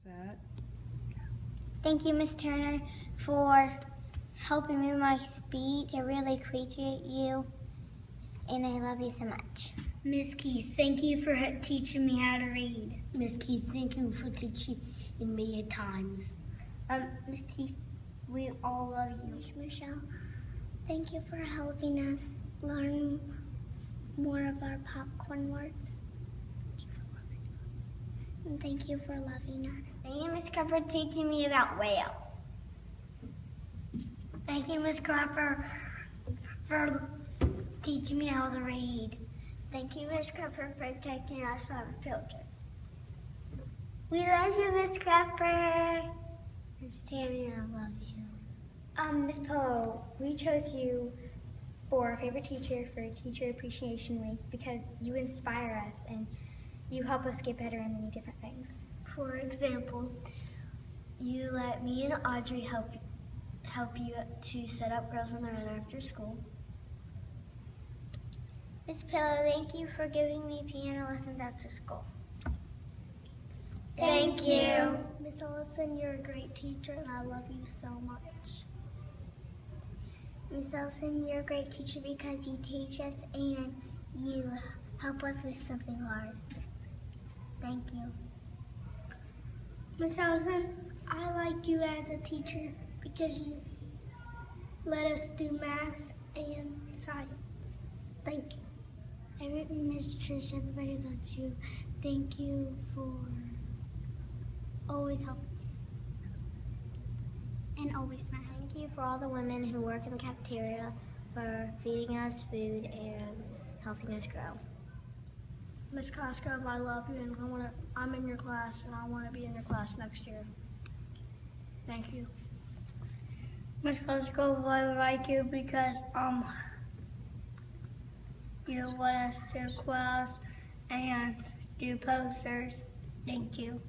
Set. Thank you, Miss Turner, for helping me with my speech. I really appreciate you, and I love you so much. Miss Keith, thank you for teaching me how to read. Miss Keith, thank you for teaching me at times. Miss Keith, we all love you. Miss Michelle, thank you for helping us learn more of our popcorn words. And thank you for loving us. Thank you, Miss Cropper, for teaching me about whales. Thank you, Miss Cropper, for teaching me how to read. Thank you, Miss Cropper, for taking us on a field trip. We love you, Miss Cropper. Miss Tammy, I love you. Miss Poe, we chose you for our favorite teacher for Teacher Appreciation Week because you inspire us and you help us get better in many different things. For example, you let me and Audrey help you to set up Girls on the Run after school. Miss Pillow, thank you for giving me piano lessons after school. Thank you. Miss Ellison, you're a great teacher and I love you so much. Miss Ellison, you're a great teacher because you teach us and you help us with something hard. Thank you. Miss Ellison, I like you as a teacher because you let us do math and science. Thank you. Miss Trish, everybody loves you. Thank you for always helping and always smiling. Thank you for all the women who work in the cafeteria for feeding us food and helping us grow. Miss Cosgrove, I love you and I'm in your class and I want to be in your class next year. Thank you. Miss Cosgrove, I like you because you let us do class and do posters. Thank you.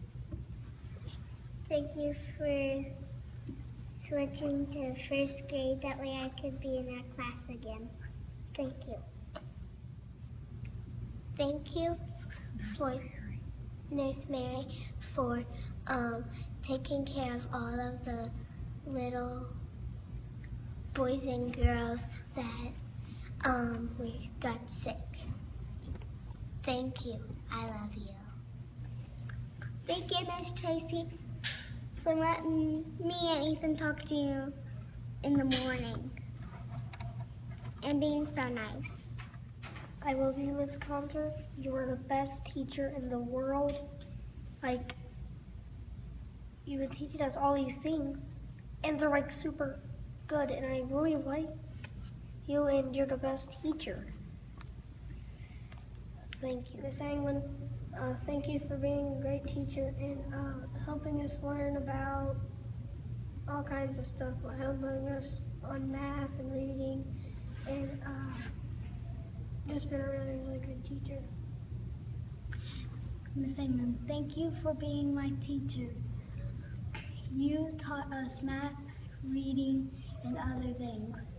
Thank you for switching to first grade. That way I could be in that class again. Thank you. Thank you for Nurse Mary for taking care of all of the little boys and girls that we got sick. Thank you. I love you. Thank you, Miss Tracy, for letting me and Ethan talk to you in the morning and being so nice. I love you, Miss Conserve. You are the best teacher in the world. Like, you've been teaching us all these things, and they're like super good, and I really like you, and you're the best teacher. Thank you. Miss Anglin, thank you for being a great teacher and helping us learn about all kinds of stuff, helping us on math and reading, and just been a really, really good teacher. Miss England, thank you for being my teacher. You taught us math, reading, and other things.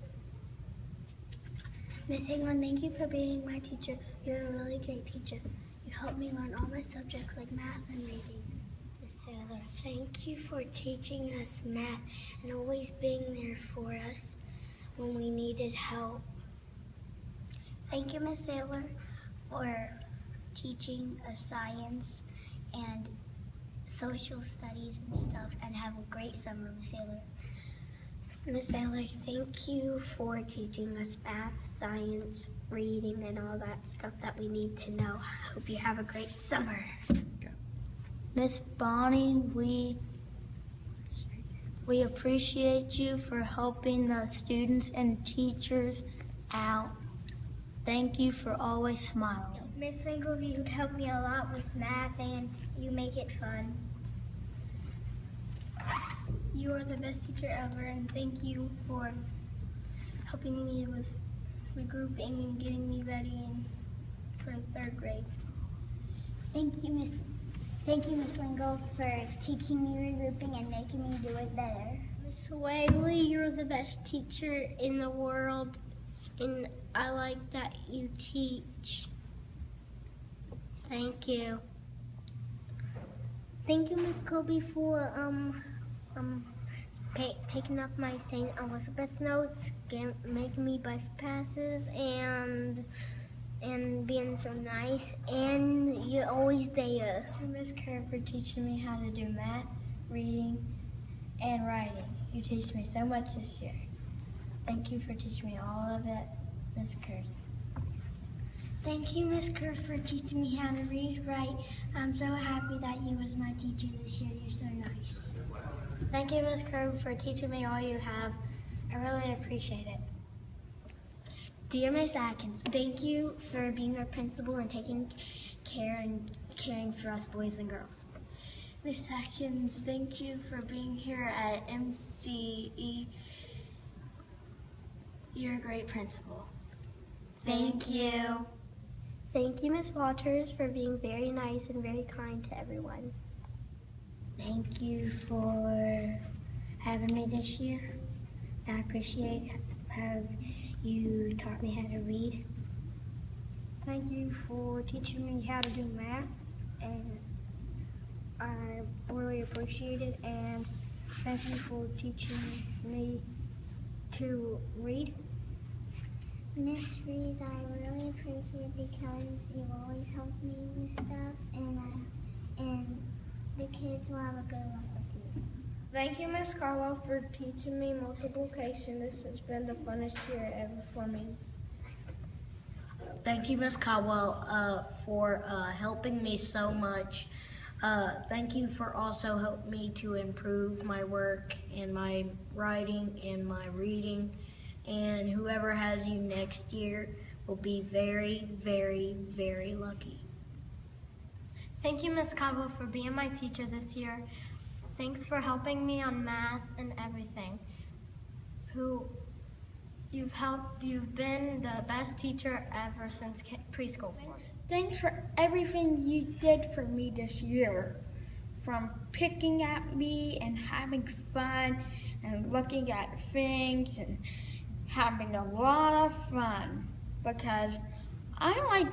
Miss England, thank you for being my teacher. You're a really great teacher. You helped me learn all my subjects like math and reading. Miss Saylor, thank you for teaching us math and always being there for us when we needed help. Thank you, Miss Saylor, for teaching us science and social studies and stuff, and have a great summer, Miss Saylor. Miss Saylor, thank you for teaching us math, science, reading, and all that stuff that we need to know. I hope you have a great summer. Miss Bonnie, we appreciate you for helping the students and teachers out. Thank you for always smiling. Miss Singleview helped me a lot with math and you make it fun. You are the best teacher ever, and thank you for helping me with regrouping and getting me ready for third grade. Thank you, Miss Lingo, for teaching me regrouping and making me do it better. Miss Wagley, you're the best teacher in the world, and I like that you teach. Thank you. Thank you, Miss Kobe, for taking up my St. Elizabeth notes, making me bus passes, and being so nice, and you're always there. Thank you, Miss Kerr, for teaching me how to do math, reading, and writing. You teach me so much this year. Thank you for teaching me all of it, Miss Kerr. Thank you, Miss Kerr, for teaching me how to read, write. I'm so happy that you was my teacher this year. You're so nice. Thank you, Miss Kerr, for teaching me all you have. I really appreciate it. Dear Miss Atkins, thank you for being our principal and taking care and caring for us boys and girls. Miss Atkins, thank you for being here at MCE. You're a great principal. Thank you. Thank you, Miss Walters, for being very nice and very kind to everyone. Thank you for having me this year. I appreciate how you taught me how to read. Thank you for teaching me how to do math, and I really appreciate it. And thank you for teaching me to read. Miss Rees, I really appreciate it because you always help me with stuff, and the kids will have a good life with you. Thank you, Miss Caldwell, for teaching me multiplication. This has been the funnest year ever for me. Thank you, Miss Caldwell, for helping me so much. Thank you for also helping me to improve my work and my writing and my reading. And whoever has you next year will be very, very, very lucky. Thank you, Miss Cabo, for being my teacher this year. Thanks for helping me on math and everything. You've been the best teacher ever since preschool for me. Thanks for everything you did for me this year. From picking at me and having fun and looking at things and having a lot of fun. Because I like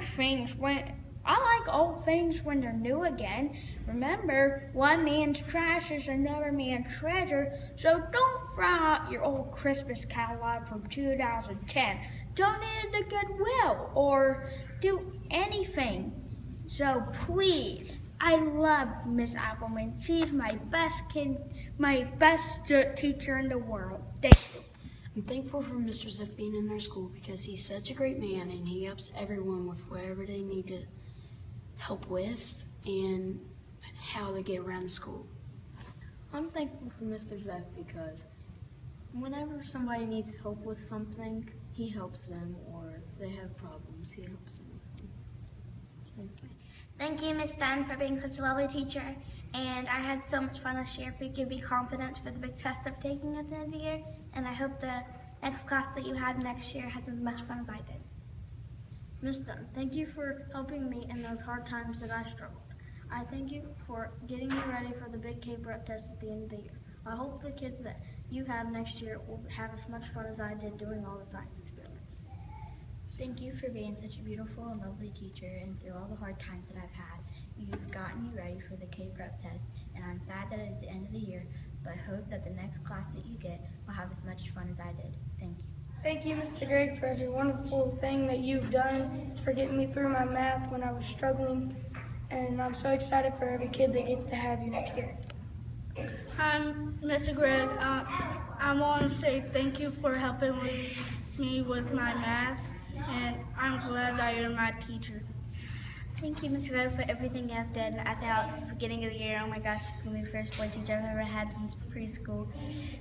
old things when they're new again. Remember, one man's trash is another man's treasure, so don't throw out your old Christmas catalog from 2010. Donate it to Goodwill or do anything. So please, I love Miss Appleman. She's my best teacher in the world. Thank you. I'm thankful for Mr. Ziff being in our school because he's such a great man and he helps everyone with whatever they need to help with and how they get around school. I'm thankful for Mr. Zeff because whenever somebody needs help with something, he helps them, or if they have problems, he helps them. Thank you. Thank you, Miss Dunn, for being such a lovely teacher. And I had so much fun this year. If we could be confident for the big test I'm taking at the end of the year. And I hope the next class that you have next year has as much fun as I did. Miss Dunn, thank you for helping me in those hard times that I struggled. I thank you for getting me ready for the big K-Prep test at the end of the year. I hope the kids that you have next year will have as much fun as I did doing all the science experiments. Thank you for being such a beautiful and lovely teacher, and through all the hard times that I've had, you've gotten me ready for the K-Prep test, and I'm sad that it's the end of the year, but hope that the next class that you get will have as much fun as I did. Thank you. Thank you, Mr. Gregg, for every wonderful thing that you've done for getting me through my math when I was struggling. And I'm so excited for every kid that gets to have you next year. I'm Mr. Gregg. I want to say thank you for helping me with my math, and I'm glad that you're my teacher. Thank you, Mr. Gregg, for everything you've done. I thought at the beginning of the year, oh my gosh, this is going to be the first boy teacher I've ever had since preschool.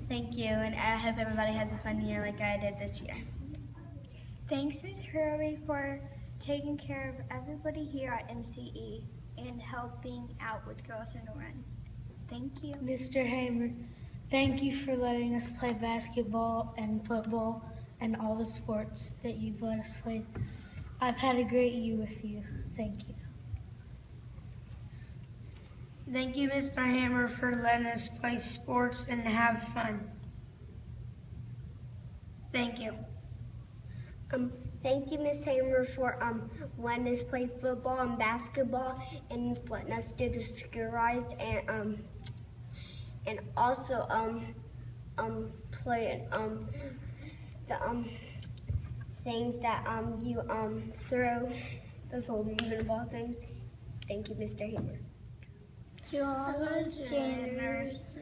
Thank you, and I hope everybody has a fun year like I did this year. Thanks, Miss Hurley, for taking care of everybody here at MCE and helping out with Girls in the Run. Thank you. Mr. Hamer, thank you for letting us play basketball and football and all the sports that you've let us play. I've had a great year with you. Thank you. Thank you, Mr. Hammer, for letting us play sports and have fun. Thank you. Thank you, Miss Hamer, for letting us play football and basketball and letting us do the school rides and also play the things that you throw, those little moving ball things. Thank you, Mr. Hamer. To all the janitors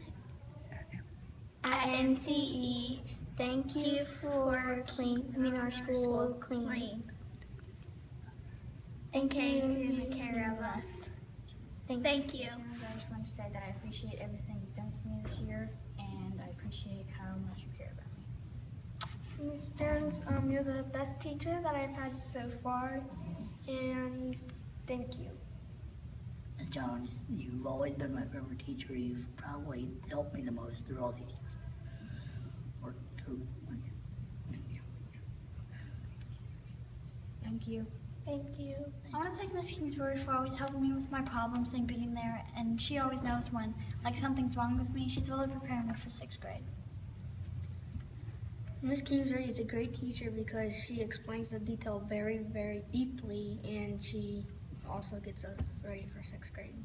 at MCE, thank you for keeping our school clean. And taking care of us. Thank you. I just want to say that I appreciate everything you've done for me this year, and I appreciate how much you care about me. Ms. Jones, you're the best teacher that I've had so far, and thank you. Ms. Jones, you've always been my favorite teacher. You've probably helped me the most through all these years. Thank you. Thank you. I want to thank Miss Kingsbury for always helping me with my problems and being there, and she always knows when something's wrong with me. She's really preparing me for 6th grade. Miss Kingsbury is a great teacher because she explains the detail very, very deeply, and she also gets us ready for 6th grade.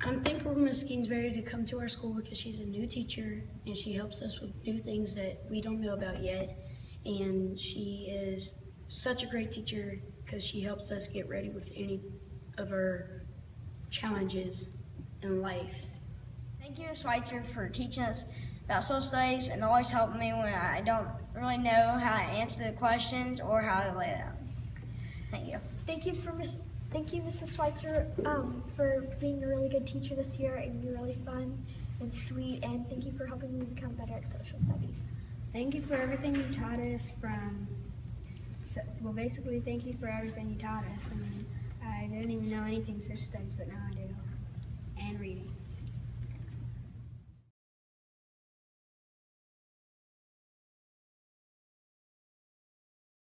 I'm thankful for Miss Kingsbury to come to our school because she's a new teacher and she helps us with new things that we don't know about yet. And she is such a great teacher because she helps us get ready with any of our challenges in life. Thank you, Ms. Schweitzer, for teaching us about social studies and always helping me when I don't really know how to answer the questions or how to lay it out. Thank you. Thank you, Mrs. Schweitzer, for being a really good teacher this year, and you're really fun and sweet, and thank you for helping me become better at social studies. Thank you for everything you taught us basically thank you for everything you taught us. I mean, I didn't even know anything social studies, but now I do. And reading.